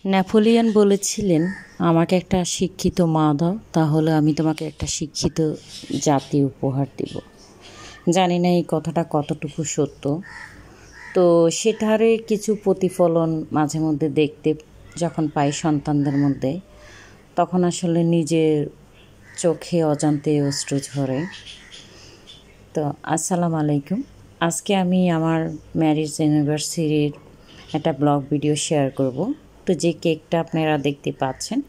Napoleon বলেছিলেন, আমাকে একটা শিক্ষিত মা দাও, তাহলে আমি তোমাকে একটা শিক্ষিত জাতি উপহার দিব। জানি না এই কথাটা কতটুকু সত্য। তো সেটারই কিছু প্রতিফলন মাঝে মধ্যে দেখতে যখন পাই সন্তানদের মধ্যে, তখন আসলে নিজের চোখে অজান্তে অশ্রু ঝরে। তো আসসালামু আলাইকুম। আজকে আমি আমার ম্যারিজ অ্যানিভার্সারির একটা ব্লগ ভিডিও শেয়ার করব। তো যে কেকটা আপনারা দেখতে পাচ্ছেন,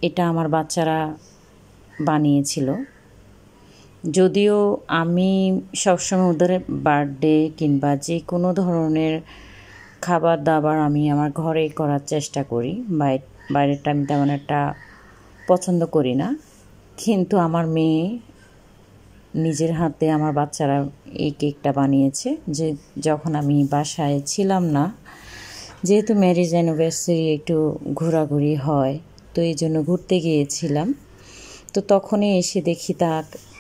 এটা আমার বাচ্চারা বানিয়েছিল। যদিও আমি সবসময় ওদের বার্থডে কিংবা যে কোনো ধরনের খাবার দাবার আমি আমার ঘরেই করার চেষ্টা করি, বাইরেরটা আমি তেমন একটা পছন্দ করি না। কিন্তু আমার মেয়ে নিজের হাতে আমার বাচ্চারা এই কেকটা বানিয়েছে। যে যখন আমি বাসায় ছিলাম না, যেহেতু ম্যারেজ অ্যানিভার্সারি একটু ঘোরাঘুরি হয়, তো এই জন্য ঘুরতে গিয়েছিলাম। তো তখনই এসে দেখি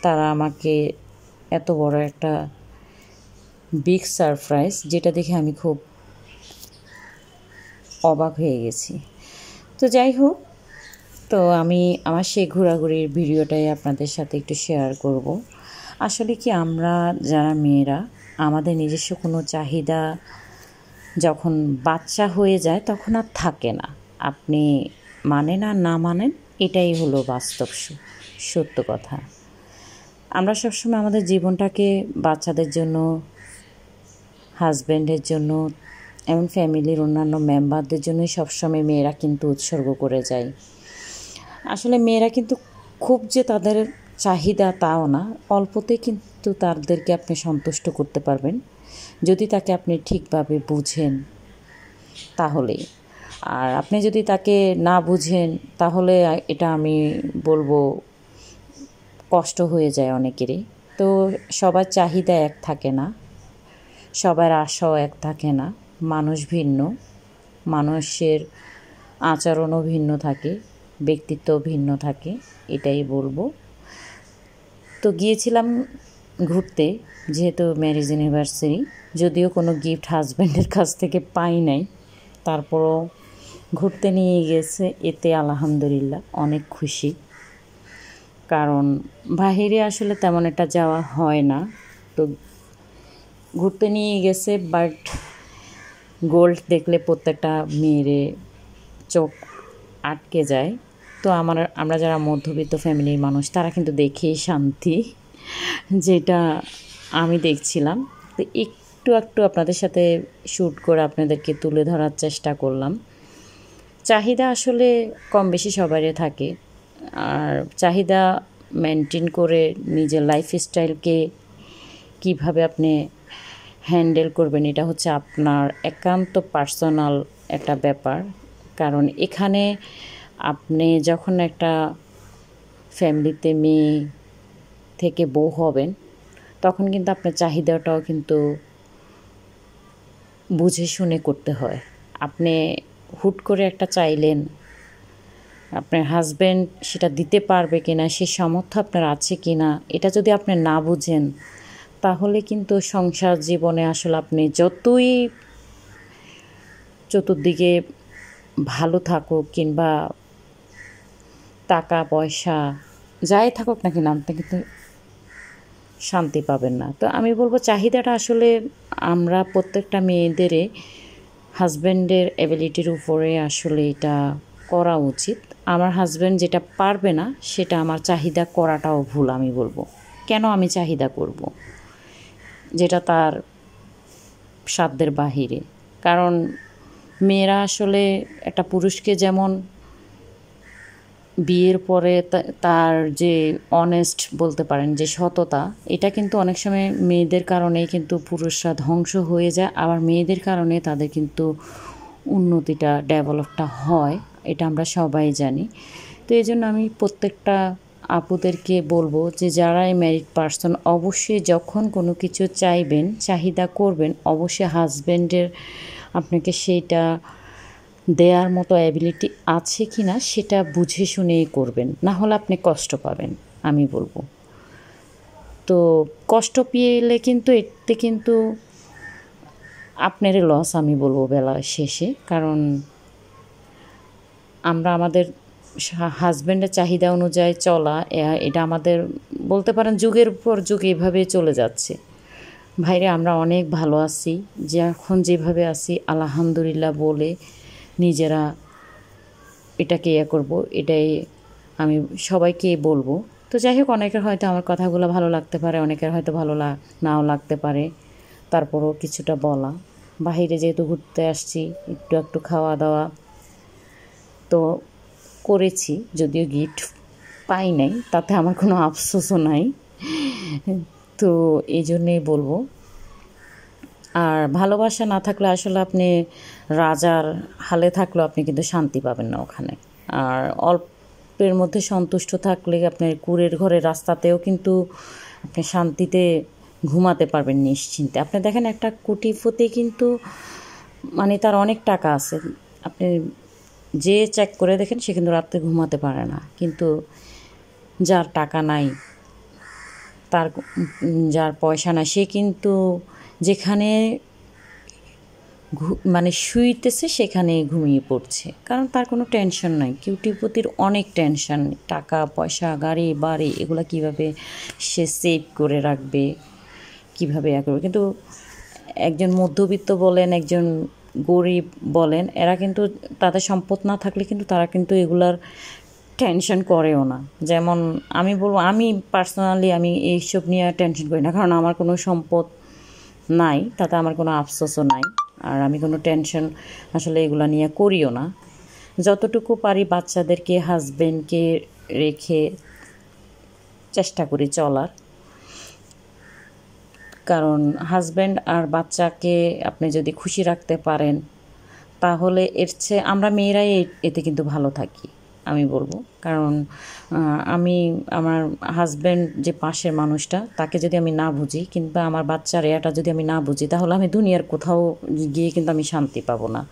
তারা আমাকে এত বড় একটা বিগ সারপ্রাইজ, যেটা দেখে আমি খুব অবাক হয়ে গেছি। তো যাই হোক, তো আমি আমার সেই ঘোরাঘুরির ভিডিওটাই আপনাদের সাথে একটু শেয়ার করব। আসলে কি, আমরা যারা মেয়েরা আমাদের নিজস্ব কোনো চাহিদা যখন বাচ্চা হয়ে যায় তখন আর থাকে না। আপনি মানেন আর না মানেন, এটাই হলো বাস্তব সত্য কথা। আমরা সবসময় আমাদের জীবনটাকে বাচ্চাদের জন্য, হাজব্যান্ডের জন্য, এবং ফ্যামিলির অন্যান্য মেম্বারদের জন্যই সবসময় মেয়েরা কিন্তু উৎসর্গ করে যায়। আসলে মেয়েরা কিন্তু খুব যে তাদের চাহিদা তাও না, অল্পতেই কিন্তু তাদেরকে আপনি সন্তুষ্ট করতে পারবেন যদি তাকে আপনি ঠিকভাবে বুঝেন তাহলেই। আর আপনি যদি তাকে না বুঝেন, তাহলে এটা আমি বলবো কষ্ট হয়ে যায় অনেকেরই। তো সবার চাহিদা এক থাকে না, সবার আশাও এক থাকে না। মানুষ ভিন্ন, মানুষের আচরণও ভিন্ন থাকে, ব্যক্তিত্ব ভিন্ন থাকে, এটাই বলবো। তো গিয়েছিলাম ঘুরতে, যেহেতু ম্যারেজ অ্যানিভার্সারি, যদিও কোনো গিফট হাজব্যান্ডের কাছ থেকে পাই নাই, তারপরও ঘুরতে নিয়ে গেছে, এতে আলহামদুলিল্লাহ অনেক খুশি। কারণ বাহিরে আসলে তেমন একটা যাওয়া হয় না। তো ঘুরতে নিয়ে গেছে, বাট গোল্ড দেখলে প্রত্যেকটা মেয়েরে চোখ আটকে যায়। তো আমরা যারা মধ্যবিত্ত ফ্যামিলির মানুষ, তারা কিন্তু দেখেই শান্তি, যেটা আমি দেখছিলাম। তো একটু একটু আপনাদের সাথে শ্যুট করে আপনাদেরকে তুলে ধরার চেষ্টা করলাম। চাহিদা আসলে কম বেশি সবারই থাকে, আর চাহিদা মেনটেন করে নিজের লাইফস্টাইলকে কীভাবে আপনি হ্যান্ডেল করবেন, এটা হচ্ছে আপনার একান্ত পার্সোনাল একটা ব্যাপার। কারণ এখানে আপনি যখন একটা ফ্যামিলিতে মেয়ে থেকে বউ হবেন, তখন কিন্তু আপনার চাহিদাটাও কিন্তু বুঝে শুনে করতে হয়। আপনি হুট করে একটা চাইলেন, আপনার হাজব্যান্ড সেটা দিতে পারবে কিনা, সে সামর্থ্য আপনার আছে কিনা, এটা যদি আপনি না বুঝেন, তাহলে কিন্তু সংসার জীবনে আসলে আপনি যতই চতুর্দিকে ভালো থাকুক কিংবা টাকা পয়সা যাই থাকুক না কেন, আপনি কিন্তু শান্তি পাবেন না। তো আমি বলবো, চাহিদাটা আসলে আমরা প্রত্যেকটা মেয়েদেরই হাজব্যান্ডের অ্যাবিলিটির উপরে আসলে এটা করা উচিত। আমার হাজব্যান্ড যেটা পারবে না, সেটা আমার চাহিদা করাটাও ভুল আমি বলবো। কেন আমি চাহিদা করব যেটা তার সাধ্যের বাহিরে? কারণ মেয়েরা আসলে একটা পুরুষকে যেমন বিয়ের পরে তার যে অনেস্ট বলতে পারেন, যে সততা, এটা কিন্তু অনেক সময় মেয়েদের কারণেই কিন্তু পুরুষরা ধ্বংস হয়ে যায়, আবার মেয়েদের কারণে তাদের কিন্তু উন্নতিটা, ডেভেলপটা হয়, এটা আমরা সবাই জানি। তো এই জন্য আমি প্রত্যেকটা আপুদেরকে বলবো যে যারাই ম্যারিড পারসন, অবশ্যই যখন কোনো কিছু চাইবেন, চাহিদা করবেন, অবশ্যই হাজব্যান্ডের আপনাকে সেইটা দেওয়ার মতো অ্যাবিলিটি আছে কি না সেটা বুঝে শুনেই করবেন, না হলে আপনি কষ্ট পাবেন আমি বলবো। তো কষ্ট পেলে কিন্তু এতে কিন্তু আপনারই লস আমি বলবো বেলা শেষে। কারণ আমরা আমাদের হাজব্যান্ডের চাহিদা অনুযায়ী চলা এটা আমাদের বলতে পারেন যুগের পর যুগ এভাবে চলে যাচ্ছে। ভাইরে আমরা অনেক ভালো আছি, যে এখন যেভাবে আছি আলহামদুলিল্লাহ বলে নিজেরা এটাকে করব, এটাই আমি সবাইকে বলবো। তো যাই হোক, অনেকের হয়তো আমার কথাগুলো ভালো লাগতে পারে, অনেকের হয়তো ভালো নাও লাগতে পারে, তারপরও কিছুটা বলা। বাহিরে যেহেতু ঘুরতে আসছি, একটু একটু খাওয়া দাওয়া তো করেছি, যদিও গিফট পাই নাই, তাতে আমার কোনো আফসোসও নাই। তো এই জন্যেই বলবো, আর ভালোবাসা না থাকলে আসলে আপনি রাজার হালে থাকলেও আপনি কিন্তু শান্তি পাবেন না ওখানে। আর অল্পের মধ্যে সন্তুষ্ট থাকলে আপনার কুঁড়ের ঘরের রাস্তাতেও কিন্তু আপনি শান্তিতে ঘুমাতে পারবেন নিশ্চিন্তে। আপনি দেখেন একটা কোটিপতি কিন্তু মানে তার অনেক টাকা আছে, আপনি যে চেক করে দেখেন সে কিন্তু রাত্রে ঘুমাতে পারে না। কিন্তু যার টাকা নাই, যার পয়সা নাই, সে কিন্তু যেখানে মানে শুইতেছে সেখানে ঘুমিয়ে পড়ছে, কারণ তার কোনো টেনশন নাই। কোটিপতির অনেক টেনশন, টাকা পয়সা গাড়ি বাড়ি এগুলো কীভাবে সে সেভ করে রাখবে, কীভাবে করবে। কিন্তু একজন মধ্যবিত্ত বলেন, একজন গরিব বলেন, এরা কিন্তু তাদের সম্পদ না থাকলে কিন্তু তারা কিন্তু এগুলার টেনশন করেও না। যেমন আমি বলবো, আমি পার্সোনালি আমি এইসব নিয়ে টেনশন করি না, কারণ আমার কোনো সম্পদ নাই, তাতে আমার কোনো আফসোসও নাই। আর আমি কোনো টেনশন আসলে এগুলো নিয়ে করিও না। যতটুকু পারি বাচ্চাদেরকে হাজবেন্ডকে রেখে চেষ্টা করি চলার, কারণ হাজব্যান্ড আর বাচ্চাকে আপনি যদি খুশি রাখতে পারেন তাহলে এর চেয়ে আমরা মেয়েরাই এতে কিন্তু ভালো থাকি আমি বলবো। কারণ আমি আমার হাজব্যান্ড যে পাশের মানুষটা, তাকে যদি আমি না বুঝি, কিংবা আমার বাচ্চার এটা যদি আমি না বুঝি, তাহলে আমি দুনিয়ার কোথাও গিয়ে কিন্তু আমি শান্তি পাবো না।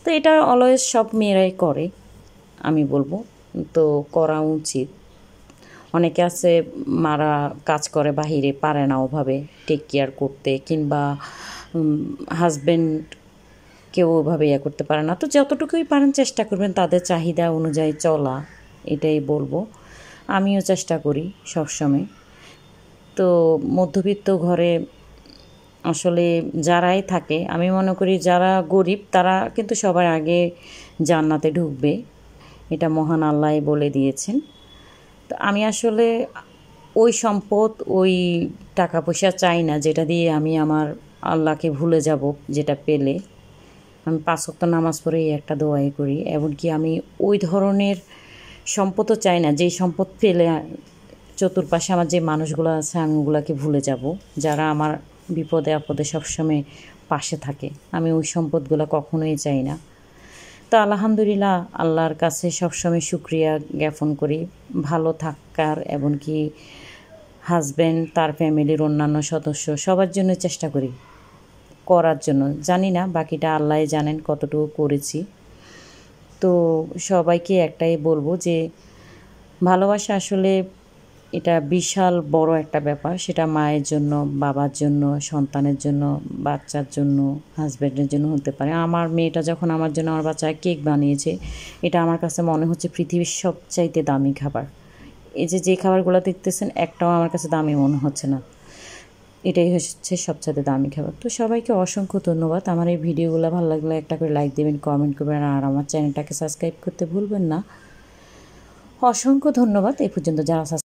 তো এটা অলওয়েজ সব মেয়েরাই করে আমি বলবো, তো করা উচিত। অনেকে আছে মারা কাজ করে বাহিরে, পারে না ওভাবে টেক কেয়ার করতে, কিংবা হাজব্যান্ডকেও ওভাবে করতে পারে না। তো যতটুকুই পারেন চেষ্টা করবেন তাদের চাহিদা অনুযায়ী চলা, এটাই বলবো। আমিও চেষ্টা করি সবসময়। তো মধ্যবিত্ত ঘরে আসলে যারাই থাকে, আমি মনে করি যারা গরিব তারা কিন্তু সবার আগে জান্নাতে ঢুকবে, এটা মহান আল্লাহ বলে দিয়েছেন। তো আমি আসলে ওই সম্পদ, ওই টাকা পয়সা চাই না যেটা দিয়ে আমি আমার আল্লাহকে ভুলে যাব। যেটা পেলে আমি 5 ওয়াক্ত নামাজ পড়েই একটা দোয়াই করি, এমনকি আমি ওই ধরনের সম্পদও চাই না যেই সম্পদ পেলে চতুর্পাশে আমার যে মানুষগুলো আছে আমি ওগুলোকে ভুলে যাব, যারা আমার বিপদে আপদে সবসময় পাশে থাকে। আমি ওই সম্পদগুলো কখনোই চাই না। তো আলহামদুলিল্লাহ আল্লাহর কাছে সবসময় শুকরিয়া জ্ঞাপন করি ভালো থাকার, এমনকি হাজব্যান্ড তার ফ্যামিলির অন্যান্য সদস্য সবার জন্য চেষ্টা করি করার জন্য। জানি না বাকিটা আল্লাহই জানেন কতটুকু করেছি। তো সবাইকে একটাই বলবো যে ভালোবাসা আসলে এটা বিশাল বড় একটা ব্যাপার, সেটা মায়ের জন্য, বাবার জন্য, সন্তানের জন্য, বাচ্চার জন্য, হাজব্যান্ডের জন্য হতে পারে। আমার মেয়েটা যখন আমার জন্য আমার বাচ্চা কেক বানিয়েছে, এটা আমার কাছে মনে হচ্ছে পৃথিবীর সবচাইতে দামি খাবার। এই যে খাবারগুলো দেখতেছেন একটাও আমার কাছে দামি মনে হচ্ছে না, এটাই হচ্ছে সবচাইতে দামি খাবার। তো সবাইকে অসংখ্য ধন্যবাদ। আমার এই ভিডিওগুলো ভালো লাগলে একটা করে লাইক দেবেন, কমেন্ট করবেন, আর আমার চ্যানেলটাকে সাবস্ক্রাইব করতে ভুলবেন না। অসংখ্য ধন্যবাদ এই পর্যন্ত যারা